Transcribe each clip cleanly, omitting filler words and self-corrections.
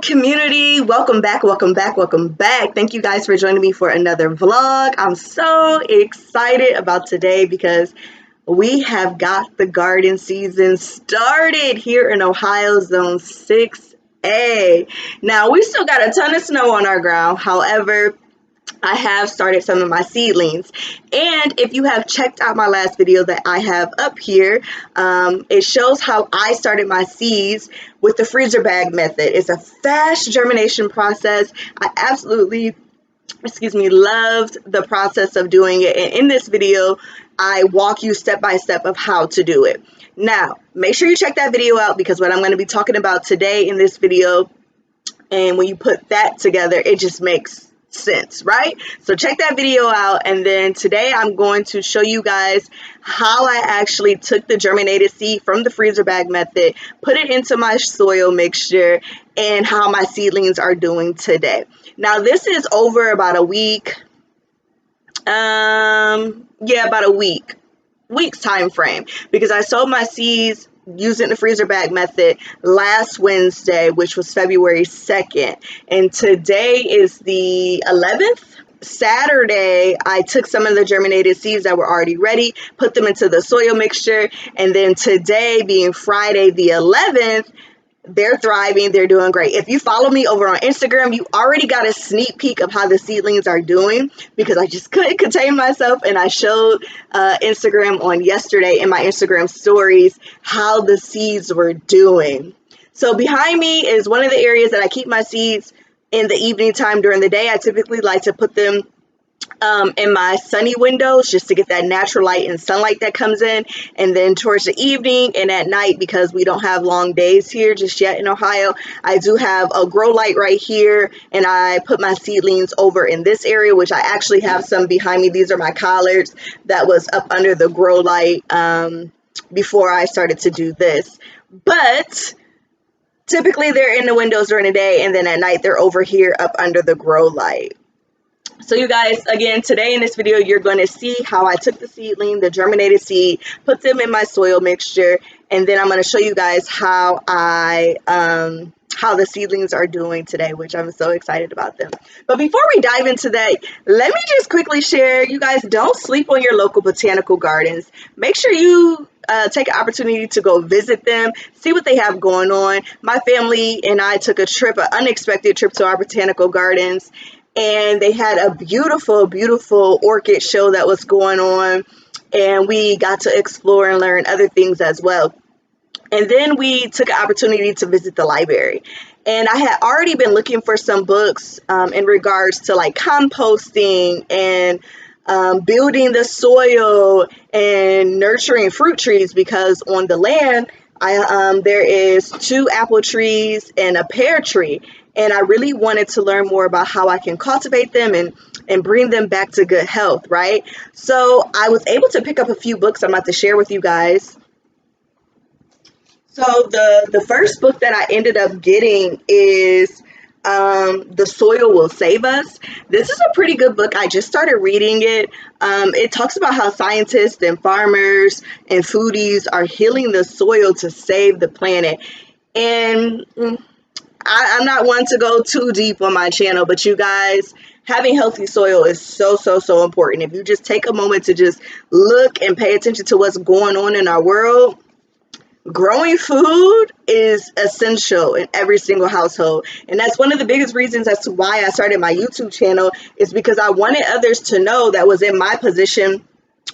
community, welcome back, welcome back, welcome back. Thank you guys for joining me for another vlog. I'm so excited about today because we have got the garden season started here in Ohio, zone 6A. Now we still got a ton of snow on our ground. However, I have started some of my seedlings, and if you have checked out my last video that I have up here, it shows how I started my seeds with the freezer bag method. It's a fast germination process. I absolutely loved the process of doing it, and in this video I walk you step by step of how to do it. Now make sure you check that video out, because what I'm going to be talking about today in this video, and when you put that together, it just makes sense, right? So check that video out, and then today I'm going to show you guys how I actually took the germinated seed from the freezer bag method, put it into my soil mixture, and how my seedlings are doing today. Now this is over about a week, about a week's time frame, because I sowed my seeds using the freezer bag method last Wednesday, which was February 2nd, and today is the 11th. Saturday, I took some of the germinated seeds that were already ready, put them into the soil mixture, and then today, being Friday the 11th, they're thriving, they're doing great. If you follow me over on Instagram, you already got a sneak peek of how the seedlings are doing, because I just couldn't contain myself, and I showed Instagram on yesterday in my Instagram stories how the seeds were doing. So behind me is one of the areas that I keep my seeds in the evening time. During the day, I typically like to put them in my sunny windows, just to get that natural light and sunlight that comes in, and then towards the evening and at night, because we don't have long days here just yet in Ohio, I do have a grow light right here, and I put my seedlings over in this area, which I actually have some behind me. These are my collards that was up under the grow light before I started to do this, but typically they're in the windows during the day, and then at night they're over here up under the grow light. So you guys, again, today in this video, you're going to see how I took the seedling, the germinated seed, put them in my soil mixture, and then I'm going to show you guys how how the seedlings are doing today, which I'm so excited about them. But before we dive into that, let me just quickly share, you guys, don't sleep on your local botanical gardens. Make sure you take an opportunity to go visit them, see what they have going on. My family and I took a trip, an unexpected trip to our botanical gardens, and they had a beautiful, beautiful orchid show that was going on, and we got to explore and learn other things as well. And then we took an opportunity to visit the library, and I had already been looking for some books in regards to like composting and building the soil and nurturing fruit trees, because on the land there is 2 apple trees and a pear tree, and I really wanted to learn more about how I can cultivate them and bring them back to good health, right? So I was able to pick up a few books I'm about to share with you guys. So the first book that I ended up getting is The Soil Will Save Us. This is a pretty good book. I just started reading it. It talks about how scientists and farmers and foodies are healing the soil to save the planet. And I'm not one to go too deep on my channel, but you guys, having healthy soil is so important. If you just take a moment to just look and pay attention to what's going on in our world, growing food is essential in every single household. And that's one of the biggest reasons as to why I started my YouTube channel, is because I wanted others to know that was in my position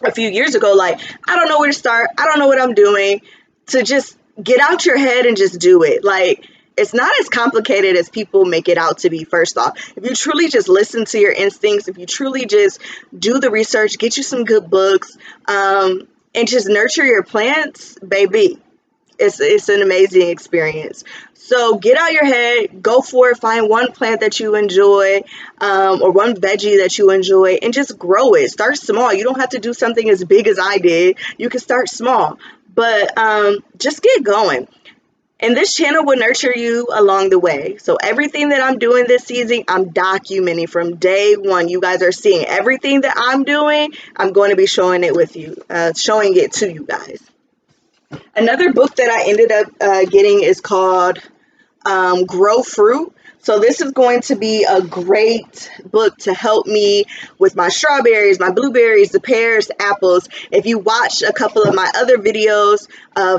a few years ago, like, I don't know where to start, I don't know what I'm doing, to just get out your head and just do it. Like, it's not as complicated as people make it out to be. First off, if you truly just listen to your instincts, if you truly just do the research, get you some good books, and just nurture your plants, baby, it's an amazing experience. So get out your head, go for it, find one plant that you enjoy, or one veggie that you enjoy, and just grow it. Start small. You don't have to do something as big as I did. You can start small, but just get going. And this channel will nurture you along the way. So everything that I'm doing this season, I'm documenting from day one. You guys are seeing everything that I'm doing. I'm going to be showing it with you, showing it to you guys. Another book that I ended up getting is called Grow Fruit. So this is going to be a great book to help me with my strawberries, my blueberries, the pears, the apples. If you watch a couple of my other videos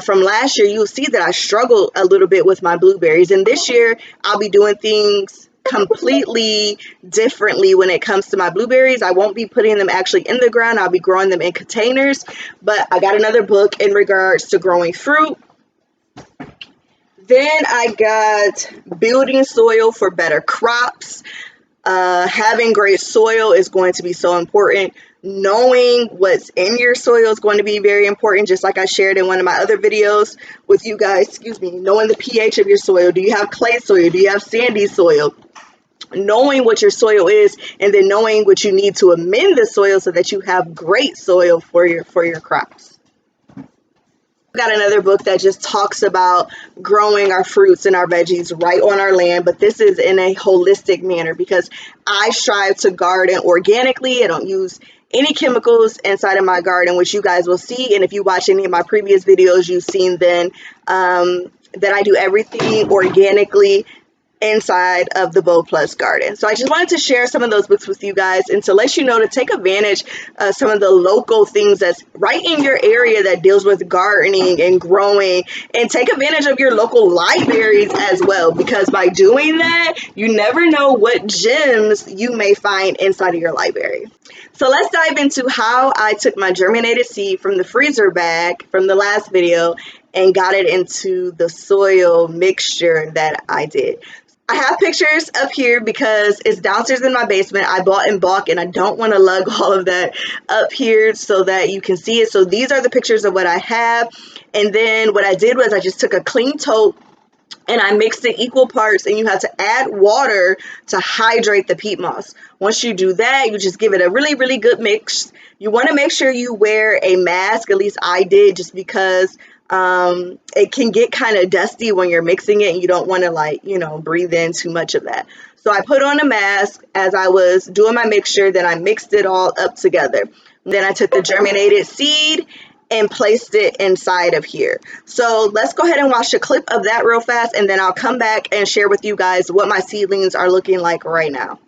from last year, you'll see that I struggled a little bit with my blueberries. And this year, I'll be doing things completely differently when it comes to my blueberries. I won't be putting them actually in the ground. I'll be growing them in containers. But I got another book in regards to growing fruit. Then I got building soil for better crops. Having great soil is going to be so important. Knowing what's in your soil is going to be very important, just like I shared in one of my other videos with you guys. Excuse me. Knowing the pH of your soil. Do you have clay soil? Do you have sandy soil? Knowing what your soil is, and then knowing what you need to amend the soil so that you have great soil for your crops. Got another book that just talks about growing our fruits and our veggies right on our land, but this is in a holistic manner because I strive to garden organically. I don't use any chemicals inside of my garden, which you guys will see. And if you watch any of my previous videos, you've seen then that I do everything organically inside of the Bold Plus garden. So I just wanted to share some of those books with you guys and to let you know to take advantage of some of the local things that's right in your area that deals with gardening and growing, and take advantage of your local libraries as well, because by doing that, you never know what gems you may find inside of your library. So let's dive into how I took my germinated seed from the freezer bag from the last video and got it into the soil mixture that I did. I have pictures up here because it's downstairs in my basement. I bought in bulk and I don't want to lug all of that up here so that you can see it. So these are the pictures of what I have. And then what I did was I just took a clean tote and I mixed it equal parts, and you have to add water to hydrate the peat moss. Once you do that, you just give it a really, really good mix. You want to make sure you wear a mask, at least I did, just because it can get kind of dusty when you're mixing it and you don't want to breathe in too much of that. So I put on a mask as I was doing my mixture, then I mixed it all up together. Then I took the germinated seed and placed it inside of here. So let's go ahead and watch a clip of that real fast, and then I'll come back and share with you guys what my seedlings are looking like right now.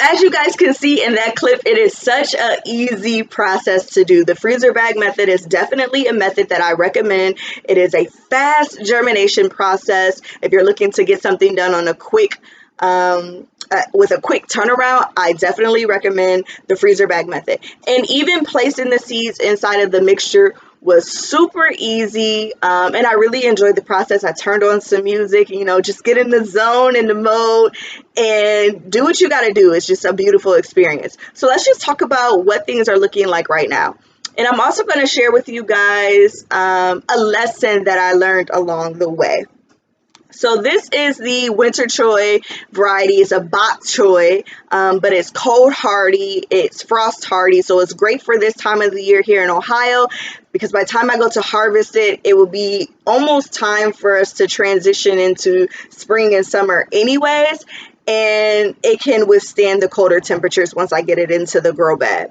as you guys can see in that clip, it is such an easy process to do. The freezer bag method is definitely a method that I recommend. It is a fast germination process. If you're looking to get something done on a quick with a quick turnaround, I definitely recommend the freezer bag method. And even placing the seeds inside of the mixture was super easy, and I really enjoyed the process. I turned on some music, you know, just get in the zone, in the mode, and do what you got to do. It's just a beautiful experience. So let's just talk about what things are looking like right now. And I'm also going to share with you guys a lesson that I learned along the way. So this is the winter choy variety. It's a bok choy, but it's cold hardy, it's frost hardy, so it's great for this time of the year here in Ohio, because by the time I go to harvest it, it will be almost time for us to transition into spring and summer anyways, and it can withstand the colder temperatures once I get it into the grow bag.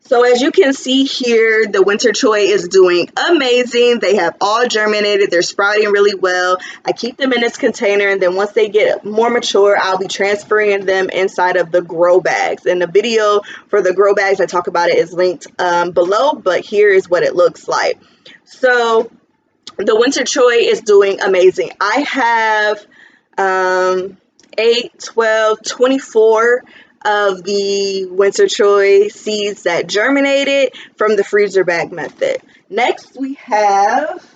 So as you can see here, the winter choy is doing amazing. They have all germinated. They're sprouting really well. I keep them in this container, and then once they get more mature, I'll be transferring them inside of the grow bags. And the video for the grow bags, I talk about it, is linked below, but here is what it looks like. So the winter choy is doing amazing. I have 8, 12, 24 of the winter choy seeds that germinated from the freezer bag method. Next, we have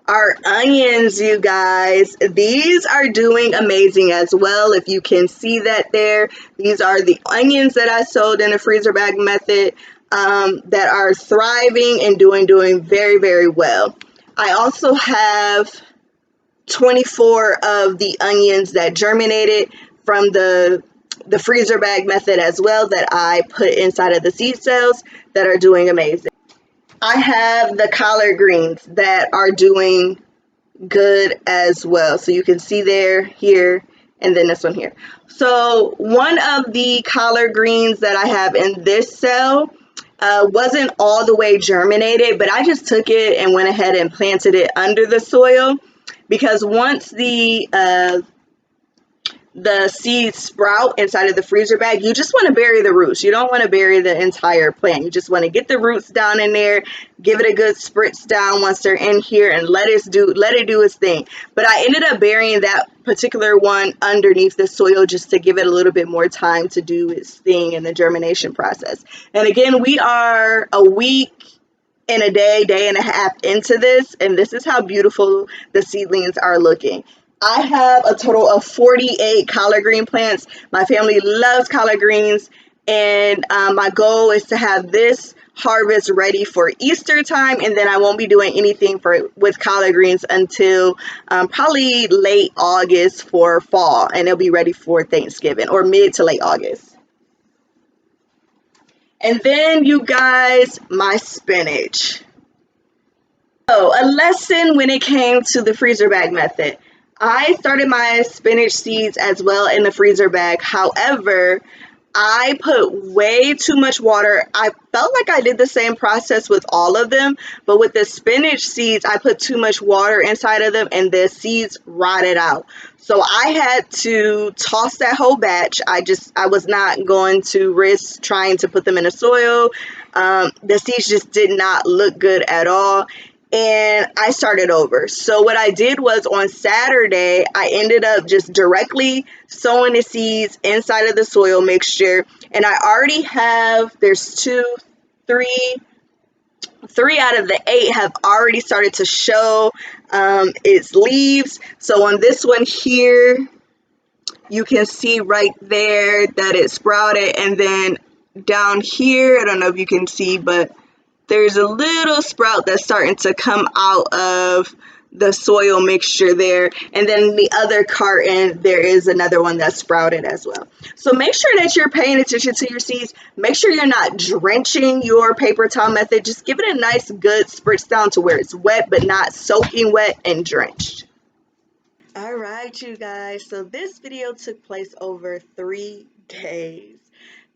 our onions, you guys. These are doing amazing as well. If you can see that there, these are the onions that I sowed in the freezer bag method that are thriving and doing very, very well. I also have 24 of the onions that germinated from the freezer bag method as well, that I put inside of the seed cells, that are doing amazing. I have the collard greens that are doing good as well. So you can see there, here, and then this one here. So one of the collard greens that I have in this cell wasn't all the way germinated, but I just took it and went ahead and planted it under the soil, because once the seeds sprout inside of the freezer bag, you just want to bury the roots. You don't want to bury the entire plant. You just want to get the roots down in there, give it a good spritz down once they're in here, and let it do its thing. But I ended up burying that particular one underneath the soil just to give it a little bit more time to do its thing in the germination process. And again, we are a week and a day and a half into this, and this is how beautiful the seedlings are looking. I have a total of 48 collard green plants. My family loves collard greens, and my goal is to have this harvest ready for Easter time, and then I won't be doing anything with collard greens until probably late August for fall, and it'll be ready for Thanksgiving, or mid to late August. And then, you guys, my spinach. So a lesson when it came to the freezer bag method. I started my spinach seeds as well in the freezer bag. However, I put way too much water. I felt like I did the same process with all of them, but with the spinach seeds, I put too much water inside of them and the seeds rotted out. So I had to toss that whole batch. I was not going to risk trying to put them in the soil. The seeds just did not look good at all, and I started over. So what I did was, on Saturday, I ended up just directly sowing the seeds inside of the soil mixture. And I already have, there's three out of the 8 have already started to show its leaves. So on this one here, you can see right there that it sprouted. And then down here, I don't know if you can see, but there's a little sprout that's starting to come out of the soil mixture there. And then the other carton, there is another one that's sprouted as well. So make sure that you're paying attention to your seeds. Make sure you're not drenching your paper towel method. Just give it a nice good spritz down to where it's wet, but not soaking wet and drenched. All right, you guys. So this video took place over 3 days.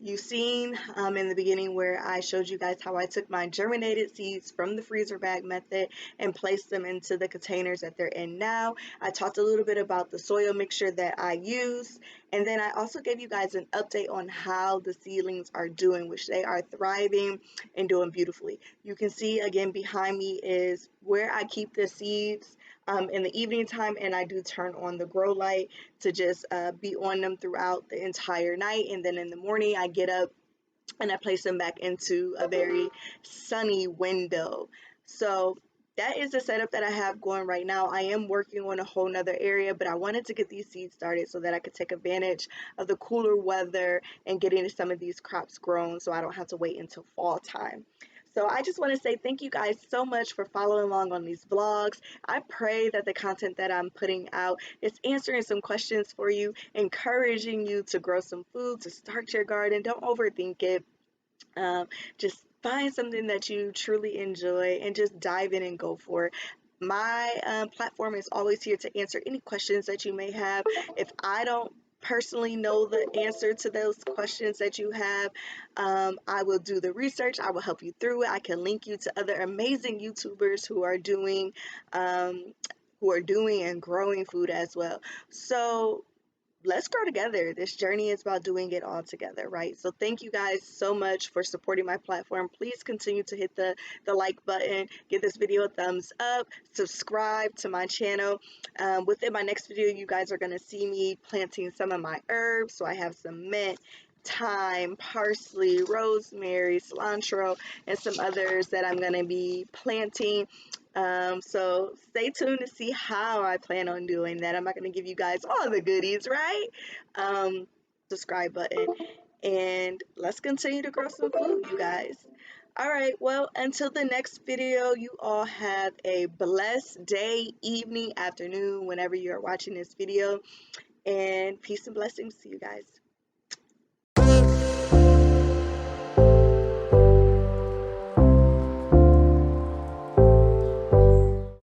You've seen in the beginning where I showed you guys how I took my germinated seeds from the freezer bag method and placed them into the containers that they're in now. I talked a little bit about the soil mixture that I used, and then I also gave you guys an update on how the seedlings are doing, which they are thriving and doing beautifully. You can see again behind me is where I keep the seeds in the evening time, and I do turn on the grow light to just be on them throughout the entire night. And then in the morning I get up and I place them back into a very sunny window. So that is the setup that I have going right now. I am working on a whole nother area, but I wanted to get these seeds started so that I could take advantage of the cooler weather and getting some of these crops grown so I don't have to wait until fall time. So I just want to say thank you guys so much for following along on these vlogs. I pray that the content that I'm putting out is answering some questions for you, encouraging you to grow some food, to start your garden. Don't overthink it. Just find something that you truly enjoy and just dive in and go for it. My platform is always here to answer any questions that you may have. If I don't personally know the answer to those questions that you have, I will do the research. I will help you through it. I can link you to other amazing YouTubers who are doing and growing food as well. So let's grow together. This journey is about doing it all together, right? So thank you guys so much for supporting my platform. Please continue to hit the like button, give this video a thumbs up, subscribe to my channel. Within my next video, you guys are going to see me planting some of my herbs. So I have some mint, thyme, parsley, rosemary, cilantro, and some others that I'm going to be planting. So stay tuned to see how I plan on doing that. I'm not going to give you guys all the goodies, right? Subscribe button, and let's continue to grow some food, you guys. All right, well, until the next video, you all have a blessed day, evening, afternoon, whenever you're watching this video, and peace and blessings to you guys.